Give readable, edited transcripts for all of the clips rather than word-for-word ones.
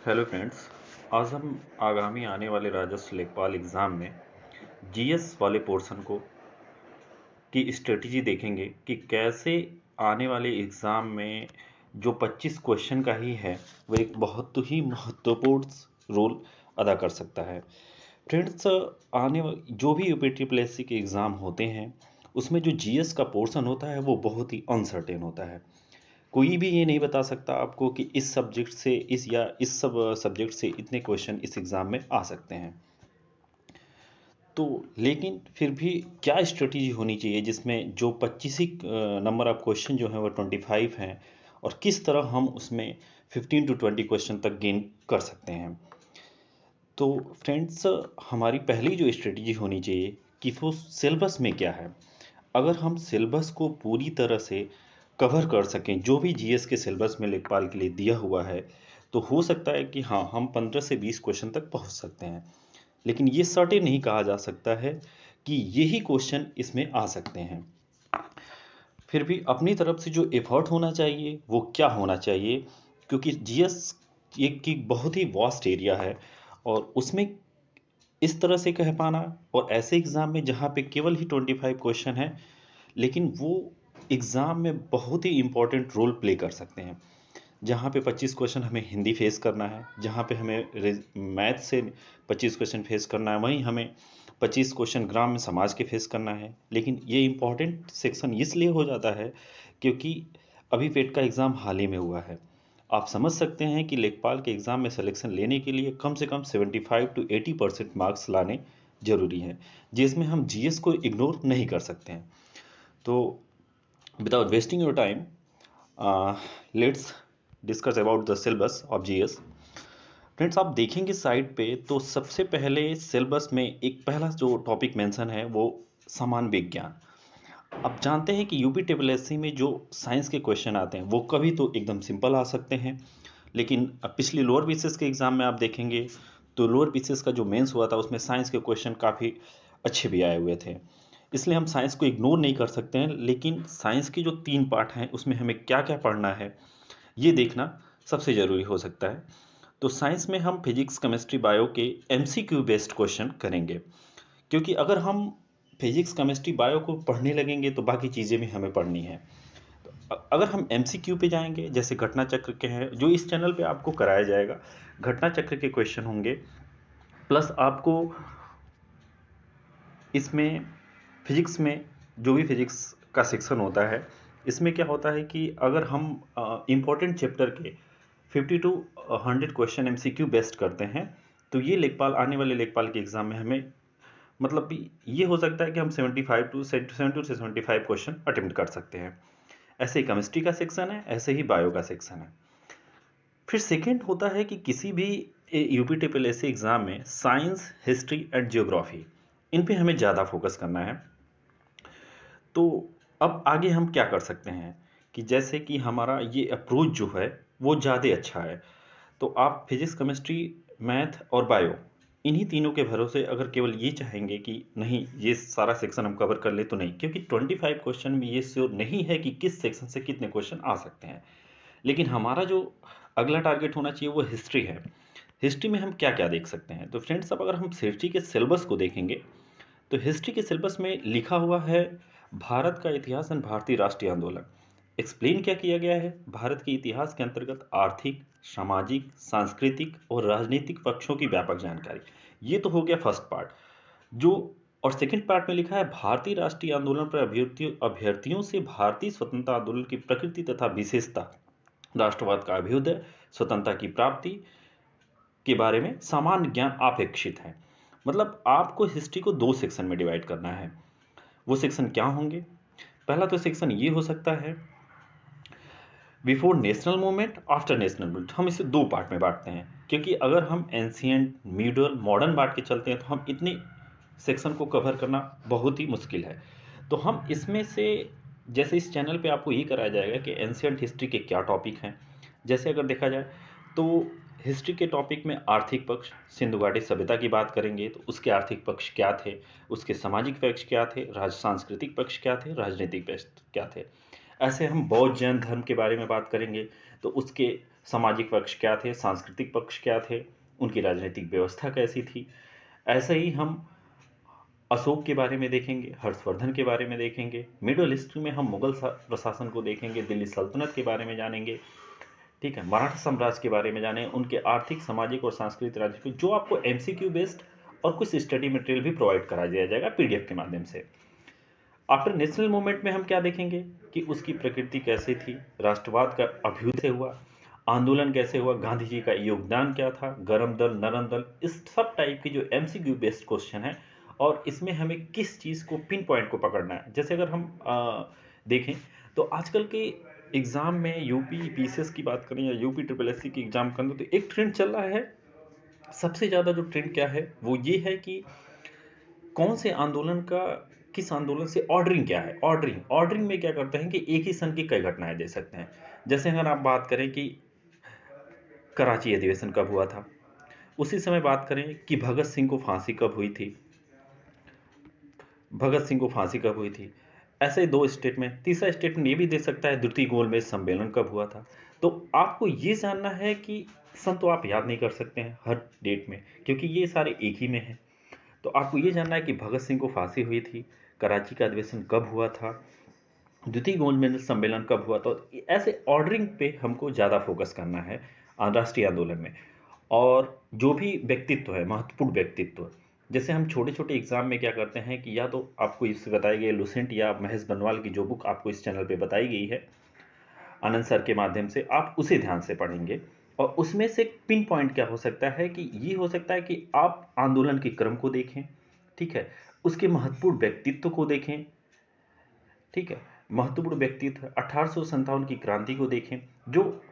Hello friends. आज हम आगामी आने वाले राजस्व लेखपाल एग्ज़ाम में जीएस वाले पोर्शन को की स्ट्रेटजी देखेंगे कि कैसे आने वाले एग्ज़ाम में जो 25 क्वेश्चन का ही है वो एक बहुत ही महत्वपूर्ण रोल अदा कर सकता है। फ्रेंड्स, जो भी यूपीटीपीएससी के एग्ज़ाम होते हैं उसमें जो जीएस का पोर्शन होता है वो बहुत ही अनसर्टेन होता है। कोई भी ये नहीं बता सकता आपको कि इस सब्जेक्ट से इस सब सब्जेक्ट से इतने क्वेश्चन इस एग्ज़ाम में आ सकते हैं। तो लेकिन फिर भी क्या स्ट्रेटजी होनी चाहिए जिसमें जो 25 ही नंबर ऑफ क्वेश्चन जो हैं वो 25 हैं, और किस तरह हम उसमें 15 टू 20 क्वेश्चन तक गेन कर सकते हैं। तो फ्रेंड्स, हमारी पहली जो स्ट्रेटजी होनी चाहिए कि वो सिलेबस में क्या है। अगर हम सिलेबस को पूरी तरह से कवर कर सकें जो भी जीएस के सिलेबस में लेखपाल के लिए दिया हुआ है, तो हो सकता है कि हाँ, हम 15 से 20 क्वेश्चन तक पहुंच सकते हैं। लेकिन ये सर्टेन नहीं कहा जा सकता है कि यही क्वेश्चन इसमें आ सकते हैं। फिर भी अपनी तरफ से जो एफर्ट होना चाहिए वो क्या होना चाहिए, क्योंकि जीएस एक की बहुत ही वास्ट एरिया है और उसमें इस तरह से कह पाना, और ऐसे एग्ज़ाम में जहाँ पे केवल ही 25 क्वेश्चन है लेकिन वो एग्ज़ाम में बहुत ही इम्पोर्टेंट रोल प्ले कर सकते हैं। जहाँ पे 25 क्वेश्चन हमें हिंदी फेस करना है, जहाँ पे हमें मैथ से 25 क्वेश्चन फेस करना है, वहीं हमें 25 क्वेश्चन ग्राम में समाज के फेस करना है। लेकिन ये इम्पोर्टेंट सेक्शन इसलिए हो जाता है क्योंकि अभी पेट का एग्ज़ाम हाल ही में हुआ है। आप समझ सकते हैं कि लेखपाल के एग्ज़ाम में सिलेक्शन लेने के लिए कम से कम 75 टू 80% मार्क्स लाने ज़रूरी हैं, जिसमें हम जीएस को इग्नोर नहीं कर सकते हैं। तो without wasting your time, let's discuss about the syllabus of GS. Friends, आप देखेंगे साइड पे तो सबसे पहले सिलेबस में एक पहला जो टॉपिक मेंशन है वो सामान्य विज्ञान। आप जानते हैं कि यूपी टेबल एससी में जो साइंस के क्वेश्चन आते हैं वो कभी तो एकदम सिंपल आ सकते हैं, लेकिन पिछली लोअर बीसीएस के एग्ज़ाम में आप देखेंगे तो लोअर बीसीएस का जो मेंस हुआ था उसमें साइंस के क्वेश्चन काफ़ी अच्छे भी आए हुए थे। इसलिए हम साइंस को इग्नोर नहीं कर सकते हैं, लेकिन साइंस के जो 3 पार्ट हैं उसमें हमें क्या क्या पढ़ना है ये देखना सबसे ज़रूरी हो सकता है। तो साइंस में हम फिजिक्स, केमिस्ट्री, बायो के एमसीक्यू बेस्ड क्वेश्चन करेंगे, क्योंकि अगर हम फिजिक्स, केमिस्ट्री, बायो को पढ़ने लगेंगे तो बाकी चीज़ें भी हमें पढ़नी है। तो अगर हम एमसीक्यू पे जाएंगे, जैसे घटना चक्र के हैं जो इस चैनल पे आपको कराया जाएगा, घटना चक्र के क्वेश्चन होंगे, प्लस आपको इसमें फिजिक्स में जो भी फिजिक्स का सेक्शन होता है इसमें क्या होता है कि अगर हम इम्पोर्टेंट चैप्टर के 50 टू 100 क्वेश्चन एमसीक्यू बेस्ड करते हैं तो ये लेखपाल आने वाले लेखपाल के एग्जाम में हमें मतलब भी ये हो सकता है कि हम 75 टू 70 से 75 क्वेश्चन अटेम्प्ट कर सकते हैं। ऐसे ही केमिस्ट्री का सेक्शन है, ऐसे ही बायो का सेक्शन है। फिर सेकेंड होता है कि किसी भी यूपी टीपीएससी एग्जाम में साइंस, हिस्ट्री एंड जियोग्राफी, इन पे हमें ज़्यादा फोकस करना है। तो अब आगे हम क्या कर सकते हैं कि जैसे कि हमारा ये अप्रोच जो है वो ज़्यादा अच्छा है, तो आप फिजिक्स, केमिस्ट्री, मैथ और बायो, इन्हीं तीनों के भरोसे अगर केवल ये चाहेंगे कि नहीं ये सारा सेक्शन हम कवर कर ले तो नहीं, क्योंकि 25 क्वेश्चन में ये श्योर नहीं है कि किस सेक्शन से कितने क्वेश्चन आ सकते हैं। लेकिन हमारा जो अगला टारगेट होना चाहिए वो हिस्ट्री है। हिस्ट्री में हम क्या क्या देख सकते हैं, तो फ्रेंड्स अब अगर हम हिस्ट्री के सिलेबस को देखेंगे तो हिस्ट्री के सिलेबस में लिखा हुआ है भारत का इतिहास एंड भारतीय राष्ट्रीय आंदोलन। एक्सप्लेन क्या किया गया है, भारत के इतिहास के अंतर्गत आर्थिक, सामाजिक, सांस्कृतिक और राजनीतिक पक्षों की व्यापक जानकारी। ये तो हो गया फर्स्ट पार्ट जो, और सेकंड पार्ट में लिखा है भारतीय राष्ट्रीय आंदोलन पर अभ्यर्थियों अभ्यर्थियों से भारतीय स्वतंत्रता आंदोलन की प्रकृति तथा विशेषता, राष्ट्रवाद का अभ्युदय, स्वतंत्रता की प्राप्ति के बारे में सामान्य ज्ञान अपेक्षित है। मतलब आपको हिस्ट्री को 2 सेक्शन में डिवाइड करना है। वो सेक्शन क्या होंगे? पहला तो सेक्शन ये हो सकता है before national movement, after national movement. हम इसे 2 पार्ट में बांटते हैं, क्योंकि अगर हम एंशिएंट, मिडल, मॉडर्न बांट के चलते हैं तो हम इतने सेक्शन को कवर करना बहुत ही मुश्किल है। तो हम इसमें से, जैसे इस चैनल पे आपको ये कराया जाएगा कि एंशिएंट हिस्ट्री के क्या टॉपिक हैं। जैसे अगर देखा जाए तो हिस्ट्री के टॉपिक में आर्थिक पक्ष, सिंधु घाटी सभ्यता की बात करेंगे तो उसके आर्थिक पक्ष क्या थे, उसके सामाजिक पक्ष क्या थे, सांस्कृतिक पक्ष क्या थे, राजनीतिक पक्ष क्या थे। ऐसे हम बौद्ध जैन धर्म के बारे में बात करेंगे तो उसके सामाजिक पक्ष क्या थे, सांस्कृतिक पक्ष क्या थे, उनकी राजनीतिक व्यवस्था कैसी थी। ऐसे ही हम अशोक के बारे में देखेंगे, हर्षवर्धन के बारे में देखेंगे, मिडल हिस्ट्री में हम मुगल प्रशासन को देखेंगे, दिल्ली सल्तनत के बारे में जानेंगे, ठीक है, मराठा साम्राज्य के बारे में जाने, उनके आर्थिक, सामाजिक और सांस्कृतिक राजनीतिक, जो आपको एमसीक्यू बेस्ड और कुछ स्टडी मटेरियल भी प्रोवाइड करा दिया जाएगा पीडीएफ के माध्यम से। आफ्टर नेशनल मूवमेंट में हम क्या देखेंगे कि उसकी प्रकृति कैसी थी, राष्ट्रवाद का अभ्युदय हुआ, आंदोलन कैसे हुआ, गांधी जी का योगदान क्या था, गरम दल, नरम दल, इस सब टाइप की जो एमसीक्यू बेस्ड क्वेश्चन है, और इसमें हमें किस चीज़ को पिन पॉइंट को पकड़ना है। जैसे अगर हम देखें तो आजकल के एग्ज़ाम में यूपी पीसीएस की बात करें या यूपी ट्रिपल एससी की एग्ज़ाम करें तो एक ट्रेंड चल रहा है, सबसे ज़्यादा जो ट्रेंड क्या है वो ये है कि कौन से आंदोलन का, किस आंदोलन से ऑर्डरिंग क्या है। ऑर्डरिंग में क्या करते हैं कि एक ही सन की कई घटनाएं दे सकते हैं। जैसे अगर आप बात करें कि कराची अधिवेशन कब हुआ था, उसी समय बात करें कि भगत सिंह को फांसी कब हुई थी, ऐसे दो स्टेटमेंट। तीसरा स्टेटमेंट ये भी दे सकता है द्वितीय गोलमेज सम्मेलन कब हुआ था। तो आपको ये जानना है कि सन तो आप याद नहीं कर सकते हैं हर डेट में, क्योंकि ये सारे एक ही में हैं। तो आपको ये जानना है कि भगत सिंह को फांसी हुई थी, कराची का अधिवेशन कब हुआ था, द्वितीय गोलमेज सम्मेलन कब हुआ था। ऐसे ऑर्डरिंग पे हमको ज़्यादा फोकस करना है राष्ट्रीय आंदोलन में। और जो भी व्यक्तित्व है, महत्वपूर्ण व्यक्तित्व, जैसे हम छोटे छोटे एग्जाम में क्या करते हैं कि या तो आपको इससे बताई गई लुसेंट या महेश बनवाल की जो बुक आपको इस चैनल पे बताई गई है आनंद सर के माध्यम से, आप उसे ध्यान से पढ़ेंगे। और उसमें से पिन पॉइंट क्या हो सकता है कि ये हो सकता है कि आप आंदोलन के क्रम को देखें, ठीक है, उसके महत्वपूर्ण व्यक्तित्व को देखें, ठीक है, महत्वपूर्ण व्यक्तित्व 1857 की क्रांति को देखें। जो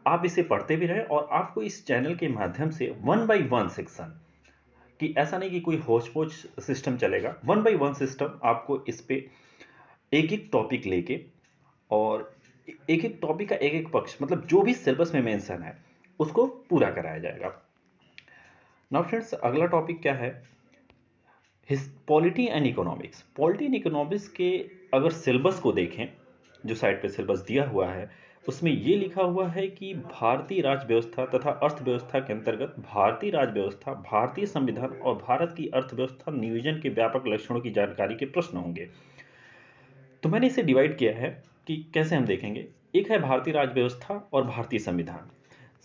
आप इसे पढ़ते भी रहें और आपको इस चैनल के माध्यम से 1 बाई 1 सेक्शन, कि ऐसा नहीं कि कोई होच पोच सिस्टम चलेगा, 1 बाई 1 सिस्टम आपको इस पे एक एक टॉपिक लेके और एक एक टॉपिक का एक एक पक्ष, मतलब जो भी सिलेबस में मेंशन है उसको पूरा कराया जाएगा। नाउ फ्रेंड्स, अगला टॉपिक क्या है, polity and economics. Polity and economics के अगर सिलेबस को देखें, जो साइट पे सिलेबस दिया हुआ है उसमें ये लिखा हुआ है कि भारतीय राज्य व्यवस्था तथा अर्थव्यवस्था के अंतर्गत भारतीय राज्य व्यवस्था, भारतीय संविधान और भारत की अर्थव्यवस्था नियोजन के व्यापक लक्षणों की जानकारी के प्रश्न होंगे। तो मैंने इसे डिवाइड किया है कि कैसे हम देखेंगे। एक है भारतीय राज्य व्यवस्था और भारतीय संविधान।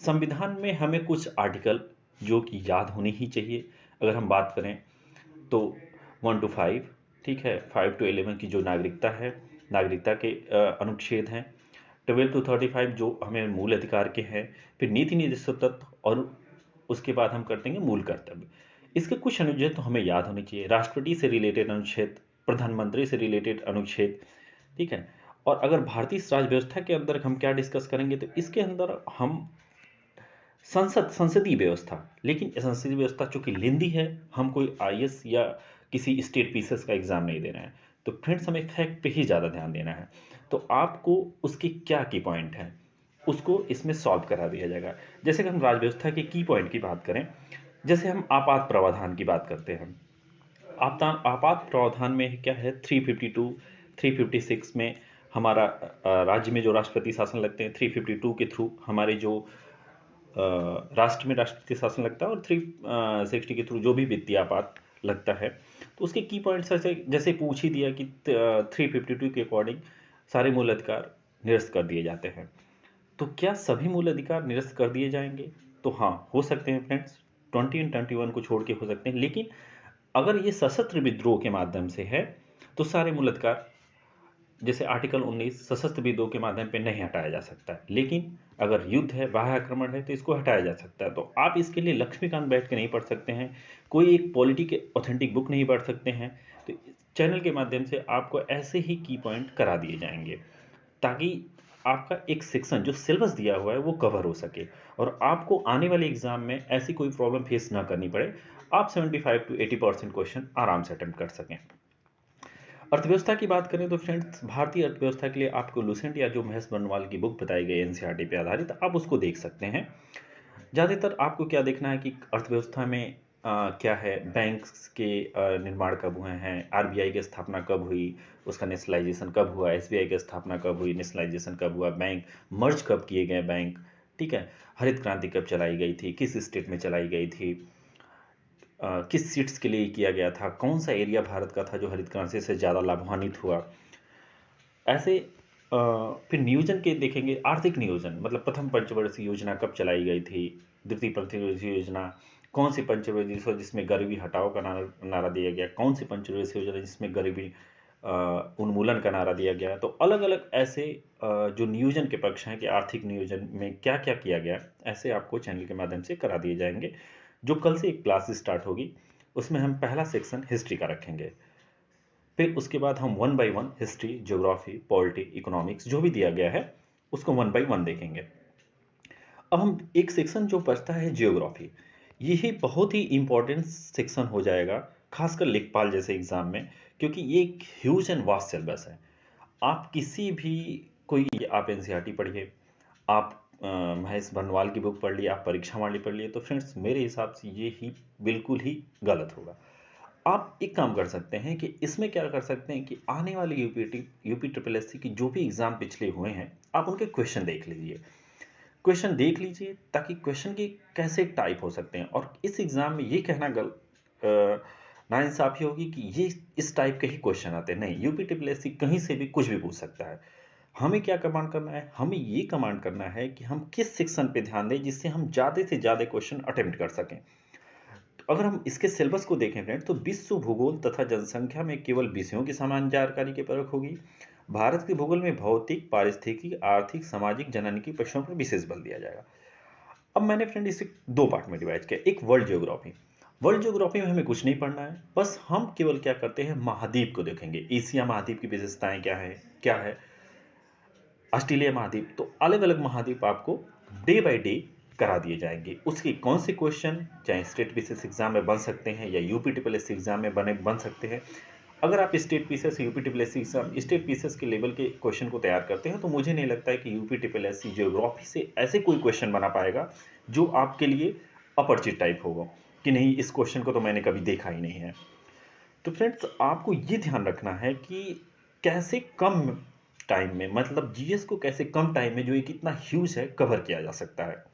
संविधान में हमें कुछ आर्टिकल जो कि याद होनी ही चाहिए। अगर हम बात करें तो 1 to 5, ठीक है, 5 to 11 की जो नागरिकता है, नागरिकता के अनुच्छेद हैं, 12 to 35 जो हमें मूल अधिकार के हैं, फिर नीति निर्देशक तत्व, और उसके बाद हम कर देंगे मूल कर्तव्य। इसके कुछ अनुच्छेद तो हमें याद होने चाहिए, राष्ट्रपति से रिलेटेड अनुच्छेद, प्रधानमंत्री से रिलेटेड अनुच्छेद, ठीक है। और अगर भारतीय राज्य व्यवस्था के अंदर हम क्या डिस्कस करेंगे तो इसके अंदर हम संसदीय व्यवस्था, लेकिन संसदीय व्यवस्था चूंकि लेंदी है, हम कोई आईएएस या किसी स्टेट पीसीएस का एग्जाम नहीं दे रहे हैं, तो फ्रेंड्स हमें फैक्ट पे ही ज़्यादा ध्यान देना है। तो आपको उसके क्या की पॉइंट है उसको इसमें सॉल्व करा दिया जाएगा। जैसे कि हम राज्य व्यवस्था के की पॉइंट की बात करें, जैसे हम आपात प्रावधान की बात करते हैं, आपात प्रावधान में क्या है, 352 356 में हमारा राज्य में जो राष्ट्रपति शासन लगते हैं, 352 के थ्रू हमारे जो राष्ट्र में राष्ट्रपति शासन लगता है, और 360 के थ्रू जो भी वित्तीय आपात लगता है। तो उसके की पॉइंट्स जैसे पूछ ही दिया कि 352 के अकॉर्डिंग सारे मूल अधिकार निरस्त कर दिए जाते हैं। तो क्या सभी मूल अधिकार निरस्त कर दिए जाएंगे? तो हाँ, हो सकते हैं फ्रेंड्स, 20 एंड 21 को छोड़ के हो सकते हैं। लेकिन अगर ये सशस्त्र विद्रोह के माध्यम से है तो सारे मूल अधिकार, जैसे आर्टिकल 19 सशस्त्र विद्रोह के माध्यम पे नहीं हटाया जा सकता है, लेकिन अगर युद्ध है, बाह्य आक्रमण है, तो इसको हटाया जा सकता है। तो आप इसके लिए लक्ष्मीकांत बैठ के नहीं पढ़ सकते हैं, कोई एक पॉलिटी के ऑथेंटिक बुक नहीं पढ़ सकते हैं। तो चैनल के माध्यम से आपको ऐसे ही की पॉइंट करा दिए जाएंगे ताकि आपका एक सेक्शन जो सिलेबस दिया हुआ है वो कवर हो सके और आपको आने वाले एग्जाम में ऐसी कोई प्रॉब्लम फेस ना करनी पड़े, आप 75 to 80% क्वेश्चन आराम से अटेम्प्ट कर सकें। अर्थव्यवस्था की बात करें तो फ्रेंड्स, भारतीय अर्थव्यवस्था के लिए आपको लुसेंट या जो महेश बनवाल की बुक बताई गई एनसीईआरटी पे आधारित, आप उसको देख सकते हैं। ज़्यादातर आपको क्या देखना है कि अर्थव्यवस्था में क्या है, बैंक्स के निर्माण कब हुए हैं, आरबीआई की स्थापना कब हुई, उसका नेशनलाइजेशन कब हुआ, एसबीआई की स्थापना कब हुई, नेशनलाइजेशन कब हुआ, बैंक मर्ज कब किए गए बैंक, ठीक है, हरित क्रांति कब चलाई गई थी, किस स्टेट में चलाई गई थी, किस सीट्स के लिए किया गया था, कौन सा एरिया भारत का था जो हरित क्रांति से ज़्यादा लाभान्वित हुआ। ऐसे फिर नियोजन के देखेंगे, आर्थिक नियोजन मतलब प्रथम पंचवर्षीय योजना कब चलाई गई थी, द्वितीय पंचवर्षीय योजना कौन सी पंचवर्षीय योजना जिसमें गरीबी हटाओ का नारा दिया गया, कौन सी पंचवर्षीय योजना जिसमें गरीबी उन्मूलन का नारा दिया गया। तो अलग अलग ऐसे जो नियोजन के पक्ष हैं कि आर्थिक नियोजन में क्या क्या किया गया, ऐसे आपको चैनल के माध्यम से करा दिए जाएंगे। जो कल से एक क्लास स्टार्ट होगी उसमें हम पहला सेक्शन हिस्ट्री का रखेंगे, फिर उसके बाद हम one by one history, geography, polity, economics जो भी दिया गया है उसको वन बाय वन देखेंगे। अब हम एक सेक्शन जो बचता है ज्योग्राफी, यही बहुत ही इंपॉर्टेंट सेक्शन हो जाएगा खासकर लेखपाल जैसे एग्जाम में, क्योंकि ये एक ह्यूज एंड वास्ट सिलेबस है। आप किसी भी कोई आप एनसीईआरटी पढ़िए, आप महेश बनवाल की बुक पढ़ लिए, आप परीक्षा वाली पढ़ लिए, तो फ्रेंड्स मेरे हिसाब से ये ही बिल्कुल ही गलत होगा। आप एक काम कर सकते हैं कि इसमें क्या कर सकते हैं कि आने वाले यूपी ट्रिपल एससी की जो भी एग्जाम पिछले हुए हैं आप उनके क्वेश्चन देख लीजिए, क्वेश्चन देख लीजिए ताकि क्वेश्चन के कैसे टाइप हो सकते हैं। और इस एग्जाम में ये कहना नाइंसाफी होगी कि ये इस टाइप के ही क्वेश्चन आते हैं, नहीं, यूपी ट्रिपल एससी कहीं से भी कुछ भी पूछ सकता है। हमें क्या कमांड करना है, हमें ये कमांड करना है कि हम किस सेक्शन पे ध्यान दें जिससे हम ज़्यादा से ज़्यादा क्वेश्चन अटेम्प्ट कर सकें। तो अगर हम इसके सिलेबस को देखें फ्रेंड, तो विश्व भूगोल तथा जनसंख्या में केवल विषयों की सामान्य जानकारी की परख होगी। भारत के भूगोल में भौतिक, पारिस्थितिकी, आर्थिक, सामाजिक, जननिकी पक्षों पर विशेष बल दिया जाएगा। अब मैंने फ्रेंड इसे दो पार्ट में डिवाइड किया, एक वर्ल्ड ज्योग्राफी। वर्ल्ड ज्योग्राफी में हमें कुछ नहीं पढ़ना है, बस हम केवल क्या करते हैं, महाद्वीप को देखेंगे। एशिया महाद्वीप की विशेषताएं क्या है, ऑस्ट्रेलिया महाद्वीप, तो अलग अलग महाद्वीप आपको डे बाय डे करा दिए जाएंगे। उसके कौन से क्वेश्चन चाहे स्टेट पीसीएस एग्जाम में बन सकते हैं या यूपी ट्रिपल एससी एग्जाम में बन सकते हैं। अगर आप state PCS UP triple SC exam state PCS के लेवल के क्वेश्चन को तैयार करते हैं तो मुझे नहीं लगता है कि यूपी ट्रिपल एससी ज्योग्राफी से ऐसे कोई क्वेश्चन बना पाएगा जो आपके लिए अपरिचित टाइप होगा कि नहीं, इस क्वेश्चन को तो मैंने कभी देखा ही नहीं है। तो फ्रेंड्स आपको ये ध्यान रखना है कि कैसे कम टाइम में, मतलब जीएस को कैसे कम टाइम में जो एक इतना ह्यूज है कवर किया जा सकता है।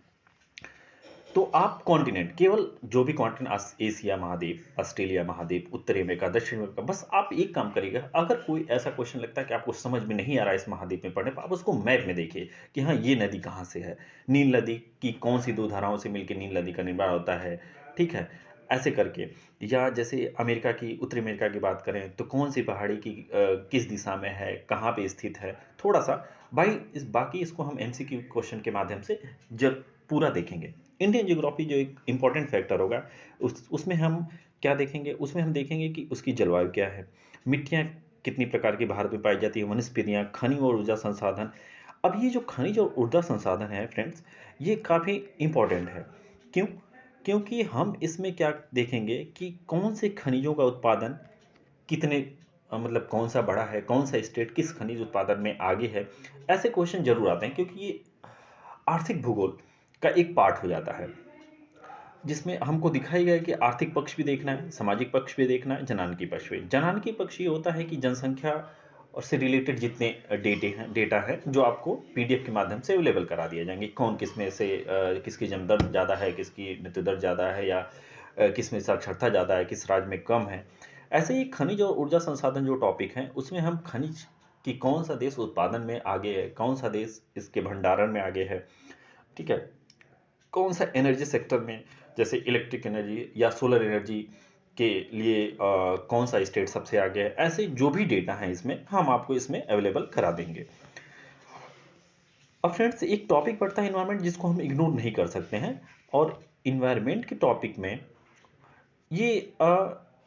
तो आप कॉन्टिनेंट, केवल जो भी कॉन्टिनेंट, एशिया महाद्वीप, ऑस्ट्रेलिया महाद्वीप, उत्तरी अमेरिका, दक्षिण अमेरिका, बस आप एक काम करिएगा, अगर कोई ऐसा क्वेश्चन लगता है कि आपको समझ में नहीं आ रहा है इस महाद्वीप में पढ़ने पर, आप उसको मैप में देखिए कि हाँ ये नदी कहाँ से है, नील नदी की कौन सी दो धाराओं से मिलकर नील नदी का निर्माण होता है, ठीक है, ऐसे करके। या जैसे अमेरिका की, उत्तरी अमेरिका की बात करें तो कौन सी पहाड़ी की किस दिशा में है, कहाँ पे स्थित है, थोड़ा सा भाई बाकी इसको हम एमसीक्यू क्वेश्चन के माध्यम से जब पूरा देखेंगे। इंडियन ज्योग्राफी जो एक इंपॉर्टेंट फैक्टर होगा उसमें हम क्या देखेंगे, उसमें हम देखेंगे कि उसकी जलवायु क्या है, मिट्टियाँ कितनी प्रकार की भारत में पाई जाती है, वनस्पतियाँ, खनिज और ऊर्जा संसाधन। अब ये जो खनिज और ऊर्जा संसाधन है फ्रेंड्स, ये काफ़ी इंपॉर्टेंट है। क्यों? क्योंकि हम इसमें क्या देखेंगे कि कौन से खनिजों का उत्पादन कितने मतलब कौन सा बड़ा है, कौन सा स्टेट किस खनिज उत्पादन में आगे है। ऐसे क्वेश्चन जरूर आते हैं क्योंकि ये आर्थिक भूगोल का एक पार्ट हो जाता है जिसमें हमको दिखाई गया कि आर्थिक पक्ष भी देखना है, सामाजिक पक्ष भी देखना है, जनानकी पक्ष भी। जनानकी पक्ष ये होता है कि जनसंख्या और से रिलेटेड जितने डेटा है जो आपको पीडीएफ के माध्यम से अवेलेबल करा दिए जाएंगे, कौन किस में से किसकी जन्म दर ज़्यादा है, किसकी मृत्यु दर ज़्यादा है, या किस में साक्षरता ज़्यादा है, किस राज्य में कम है। ऐसे ही खनिज और ऊर्जा संसाधन जो टॉपिक हैं उसमें हम खनिज कि कौन सा देश उत्पादन में आगे है, कौन सा देश इसके भंडारण में आगे है, ठीक है, कौन सा एनर्जी सेक्टर में जैसे इलेक्ट्रिक एनर्जी या सोलर एनर्जी के लिए कौन सा स्टेट सबसे आगे है। ऐसे जो भी डेटा है इसमें हम आपको इसमें अवेलेबल करा देंगे। अब फ्रेंड्स एक टॉपिक पड़ता है इन्वायरमेंट जिसको हम इग्नोर नहीं कर सकते हैं, और इन्वायरमेंट के टॉपिक में ये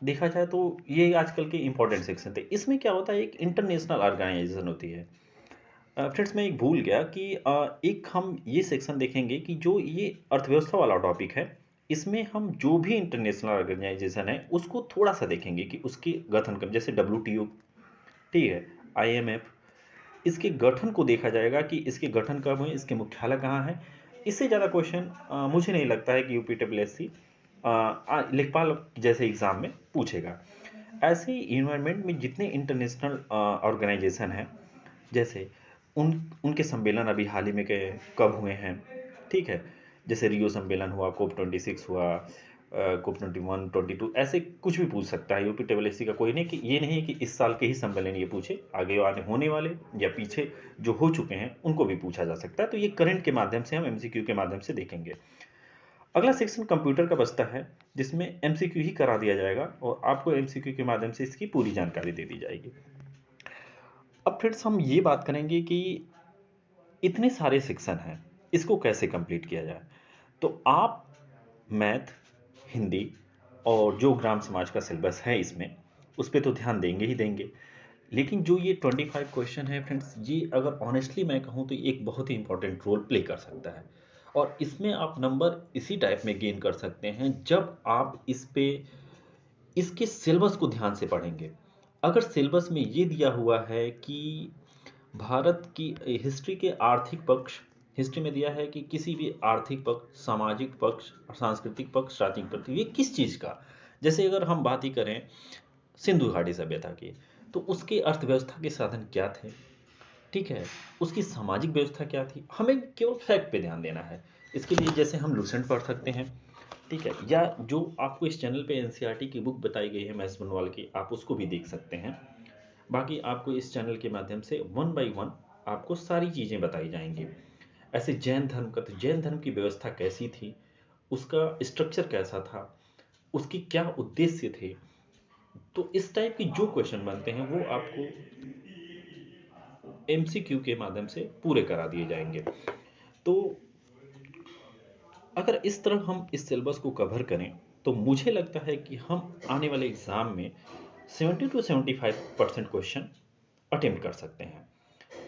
देखा जाए तो ये आजकल के इंपॉर्टेंट सेक्शन थे। इसमें क्या होता है, एक इंटरनेशनल ऑर्गेनाइजेशन होती है। फ्रेंड्स मैं एक भूल गया कि एक हम ये सेक्शन देखेंगे कि जो ये अर्थव्यवस्था वाला टॉपिक है इसमें हम जो भी इंटरनेशनल ऑर्गेनाइजेशन है उसको थोड़ा सा देखेंगे कि उसकी गठन कर, जैसे डब्ल्यूटीओ, ठीक है, आईएमएफ, इसके गठन को देखा जाएगा कि इसके गठन कब हुए, इसके मुख्यालय कहाँ है। इससे ज़्यादा क्वेश्चन मुझे नहीं लगता है कि यूपीडब्ल्यूएससी लेखपाल जैसे एग्जाम में पूछेगा। ऐसे ही इन्वायरमेंट में जितने इंटरनेशनल ऑर्गेनाइजेशन हैं, जैसे उनके सम्मेलन अभी हाल ही में कब हुए हैं, ठीक है, जैसे रियो सम्मेलन हुआ, COP26 हुआ, COP 21, 22, ऐसे कुछ भी पूछ सकता है। यूपी टेबल एससी का कोई नहीं, कि ये नहीं कि इस साल के ही सम्मेलन ये पूछे, आगे आने होने वाले या पीछे जो हो चुके हैं उनको भी पूछा जा सकता है। तो ये करंट के माध्यम से हम एमसीक्यू के माध्यम से देखेंगे। अगला सेक्शन कंप्यूटर का बचता है, जिसमें एमसीक्यू ही करा दिया जाएगा और आपको एमसीक्यू के माध्यम से इसकी पूरी जानकारी दे दी जाएगी। अब फ्रेंड्स हम ये बात करेंगे कि इतने सारे सेक्शन हैं, इसको कैसे कंप्लीट किया जाए। तो आप मैथ, हिंदी और जो ग्राम समाज का सिलेबस है इसमें, उस पर तो ध्यान देंगे ही देंगे। लेकिन जो ये 25 क्वेश्चन है फ्रेंड्स, ये अगर ऑनेस्टली मैं कहूँ तो एक बहुत ही इंपॉर्टेंट रोल प्ले कर सकता है। और इसमें आप नंबर इसी टाइप में गेन कर सकते हैं जब आप इस पे इसके सिलेबस को ध्यान से पढ़ेंगे। अगर सिलेबस में ये दिया हुआ है कि भारत की हिस्ट्री के आर्थिक पक्ष, हिस्ट्री में दिया है कि किसी भी आर्थिक पक्ष, सामाजिक पक्ष, सांस्कृतिक पक्ष, राजनीतिक पक्ष, ये किस चीज़ का, जैसे अगर हम बात ही करें सिंधु घाटी सभ्यता की, तो उसके अर्थव्यवस्था के साधन क्या थे, ठीक है, उसकी सामाजिक व्यवस्था क्या थी, हमें केवल फैक्ट पे ध्यान देना है। इसके लिए जैसे हम लुसेंट पढ़ सकते हैं, ठीक है, या जो आपको इस चैनल पे एनसीईआरटी की बुक बताई गई है महेश बनवाल की, आप उसको भी देख सकते हैं। बाकी आपको इस चैनल के माध्यम से वन बाय वन आपको सारी चीज़ें बताई जाएंगी। ऐसे जैन धर्म का, तो जैन धर्म की व्यवस्था कैसी थी, उसका स्ट्रक्चर कैसा था, उसकी क्या उद्देश्य थे, तो इस टाइप के जो क्वेश्चन बनते हैं वो आपको एमसीक्यू के माध्यम से पूरे करा दिए जाएंगे। तो अगर इस तरह हम इस सिलेबस को कवर करें तो मुझे लगता है कि हम आने वाले एग्ज़ाम में 70 to 75% क्वेश्चन अटेम्प्ट कर सकते हैं।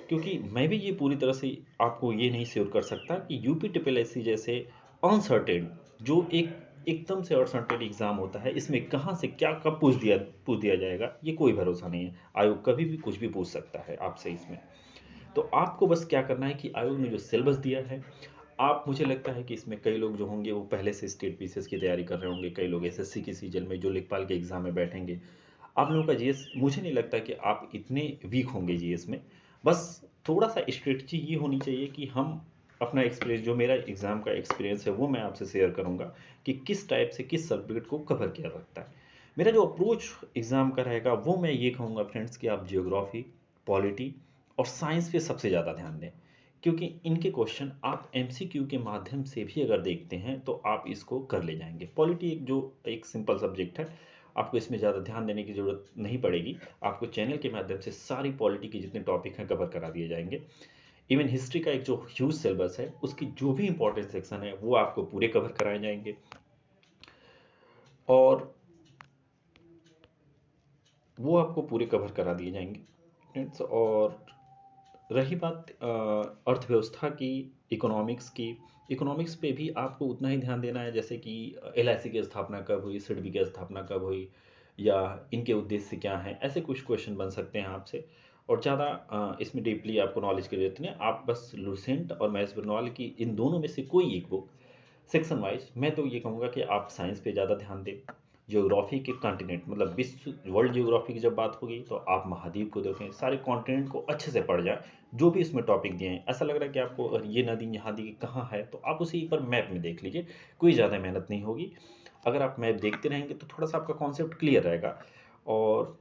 क्योंकि मैं भी ये पूरी तरह से आपको ये नहीं श्योर कर सकता कि यूपी ट्रिपल एस सी जैसे अनसर्टेन, जो एक एकदम से अनसर्टेन एग्ज़ाम होता है, इसमें कहाँ से क्या कब पूछ दिया जाएगा, ये कोई भरोसा नहीं है। आयोग कभी भी कुछ भी पूछ सकता है आपसे इसमें। तो आपको बस क्या करना है कि आयोग ने जो सिलेबस दिया है, आप, मुझे लगता है कि इसमें कई लोग जो होंगे वो पहले से स्टेट पीसीएस की तैयारी कर रहे होंगे, कई लोग एसएससी की सीजन में जो लेखपाल के एग्जाम में बैठेंगे। आप लोगों का जीएस, मुझे नहीं लगता कि आप इतने वीक होंगे जीएस में। बस थोड़ा सा स्ट्रेटजी ये होनी चाहिए कि हम अपना एक्सपीरियंस, जो मेरा एग्जाम का एक्सपीरियंस है वो मैं आपसे शेयर करूंगा कि किस टाइप से किस सब्जेक्ट को कवर किया सकता है। मेरा जो अप्रोच एग्जाम का रहेगा वो मैं ये कहूँगा फ्रेंड्स कि आप जियोग्राफी, पॉलिटी और साइंस पे सबसे ज़्यादा ध्यान दें। क्योंकि इनके क्वेश्चन आप एमसीक्यू के माध्यम से भी अगर देखते हैं तो आप इसको कर ले जाएंगे। पॉलिटी एक सिंपल सब्जेक्ट है, आपको इसमें ज़्यादा ध्यान देने की ज़रूरत नहीं पड़ेगी। आपको चैनल के माध्यम से सारी पॉलिटी के जितने टॉपिक हैं कवर करा दिए जाएंगे। इवन हिस्ट्री का एक जो ह्यूज सिलेबस है, उसकी जो भी इंपॉर्टेंट सेक्शन है वो आपको पूरे कवर कराए जाएंगे। और वो आपको पूरे कवर करा दिए जाएंगे फ्रेंड्स। और रही बात अर्थव्यवस्था की, इकोनॉमिक्स की, इकोनॉमिक्स पे भी आपको उतना ही ध्यान देना है, जैसे कि एलआईसी की स्थापना कब हुई, सिडबी की स्थापना कब हुई, या इनके उद्देश्य क्या हैं, ऐसे कुछ क्वेश्चन बन सकते हैं आपसे। और ज़्यादा इसमें डीपली आपको नॉलेज की जरूरत नहीं है। आप बस लुसेंट और महेश बर्नवाल की इन दोनों में से कोई एक बुक सेक्शन वाइज, मैं तो ये कहूँगा कि आप साइंस पे ज़्यादा ध्यान दें। ज्योग्राफी के कॉन्टिनेंट, मतलब विश्व वर्ल्ड ज्योग्राफी की जब बात होगी तो आप महाद्वीप को देखें, सारे कॉन्टिनेंट को अच्छे से पढ़ जाए। जो भी इसमें टॉपिक दिए हैं, ऐसा लग रहा है कि आपको अगर ये नदी यहाँ दी कहाँ है, तो आप उसे एक बार मैप में देख लीजिए, कोई ज़्यादा मेहनत नहीं होगी। अगर आप मैप देखते रहेंगे तो थोड़ा सा आपका कॉन्सेप्ट क्लियर रहेगा। और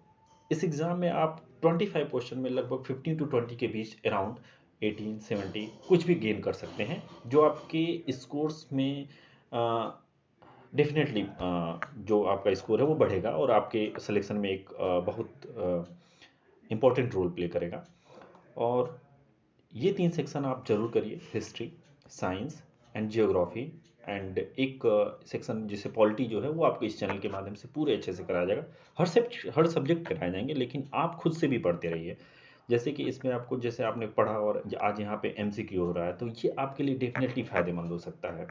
इस एग्ज़ाम में आप 25 क्वेश्चन में लगभग 15 to 20 के बीच अराउंड 18, 70 कुछ भी गेन कर सकते हैं, जो आपके स्कोर्स में डेफिनेटली जो आपका स्कोर है वो बढ़ेगा और आपके सिलेक्शन में एक बहुत इम्पोर्टेंट रोल प्ले करेगा। और ये 3 सेक्शन आप जरूर करिए, history, science and geography. And एक सेक्शन जिसे पॉलिटी जो है वो आपको इस चैनल के माध्यम से पूरे अच्छे से कराया जाएगा। हर सब्जेक्ट कराए जाएंगे, लेकिन आप खुद से भी पढ़ते रहिए। जैसे कि इसमें आपको, जैसे आपने पढ़ा और आज यहाँ पे एमसीक्यू हो रहा है, तो ये आपके लिए डेफिनेटली फ़ायदेमंद हो सकता है।